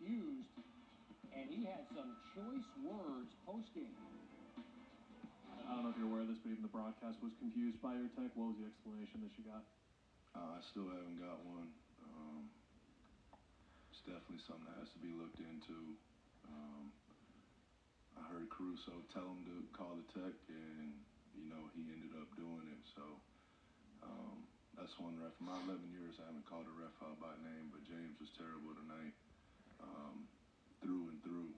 confused, and he had some choice words post-game. I don't know if you're aware of this, but even the broadcast was confused by your tech. What was the explanation that you got? I still haven't got one. It's definitely something that has to be looked into. I heard Caruso tell him to call the tech, and he ended up doing it. So that's one ref. In my 11 years, I haven't called a ref out by name, but James was terrible tonight, through and through.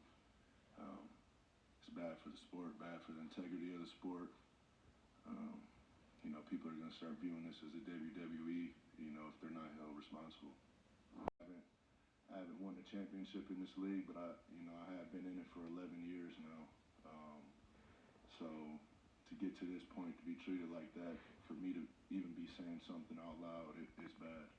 It's bad for the sport, bad for the integrity of the sport. People are going to start viewing this as a WWE, if they're not held responsible. I haven't won a championship in this league, but I have been in it for 11 years now. So to get to this point, to be treated like that, for me to even be saying something out loud, it's bad.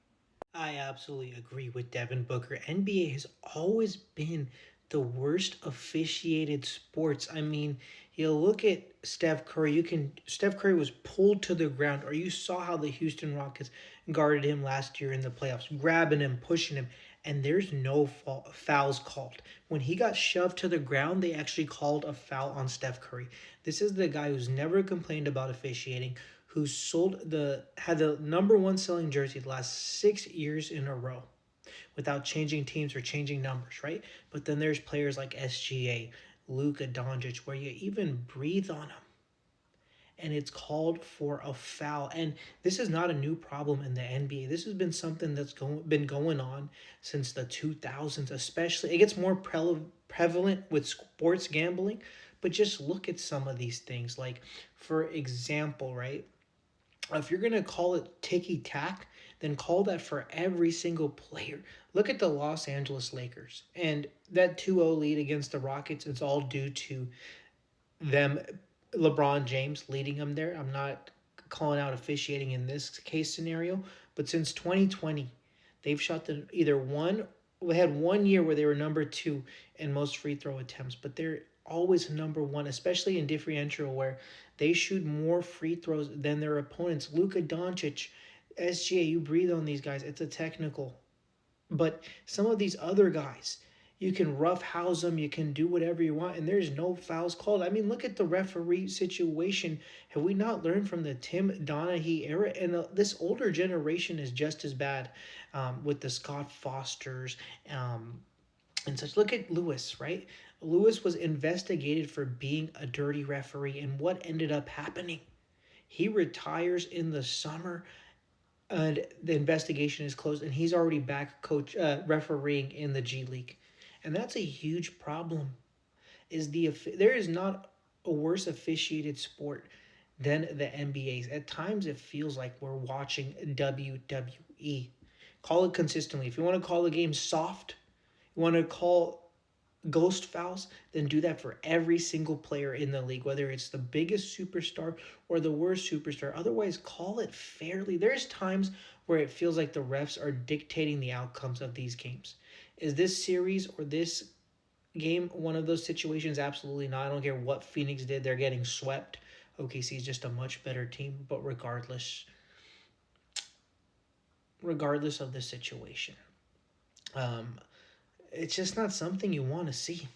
I absolutely agree with Devin Booker. NBA has always been the worst officiated sports. I mean, you look at Steph Curry. Steph Curry was pulled to the ground, or you saw how the Houston Rockets guarded him last year in the playoffs, grabbing him, pushing him, and there's no fouls called. When he got shoved to the ground, they actually called a foul on Steph Curry. This is the guy who's never complained about officiating, who had the number one selling jersey the last 6 years in a row without changing teams or changing numbers, right? But then there's players like SGA, Luka Doncic, where you even breathe on them and it's called for a foul. And this is not a new problem in the NBA. This has been something that's been going on since the 2000s, especially. It gets more prevalent with sports gambling, but just look at some of these things. Like, for example, right? If you're going to call it ticky-tack, then call that for every single player. Look at the Los Angeles Lakers. And that 2-0 lead against the Rockets, it's all due to them, LeBron James leading them there. I'm not calling out officiating in this case scenario, but since 2020, they've shot we had 1 year where they were number 2 in most free throw attempts, but they're always number 1, especially in differential, where they shoot more free throws than their opponents. Luka Doncic, SGA, you breathe on these guys. It's a technical. But some of these other guys, you can roughhouse them, you can do whatever you want, and there's no fouls called. I mean, look at the referee situation. Have we not learned from the Tim Donaghy era? And this older generation is just as bad, with the Scott Fosters and such. Look at Lewis, right? Lewis was investigated for being a dirty referee, and what ended up happening? He retires in the summer, and the investigation is closed, and he's already back refereeing in the G League. And that's a huge problem. There is not a worse officiated sport than the NBA's. At times it feels like we're watching WWE. Call it consistently. If you want to call the game soft, you want to call ghost fouls, then do that for every single player in the league, whether it's the biggest superstar or the worst superstar. Otherwise, call it fairly. There's times where it feels like the refs are dictating the outcomes of these games. Is this series or this game one of those situations? Absolutely not. I don't care what Phoenix did. They're getting swept. OKC is just a much better team, but regardless of the situation, it's just not something you want to see.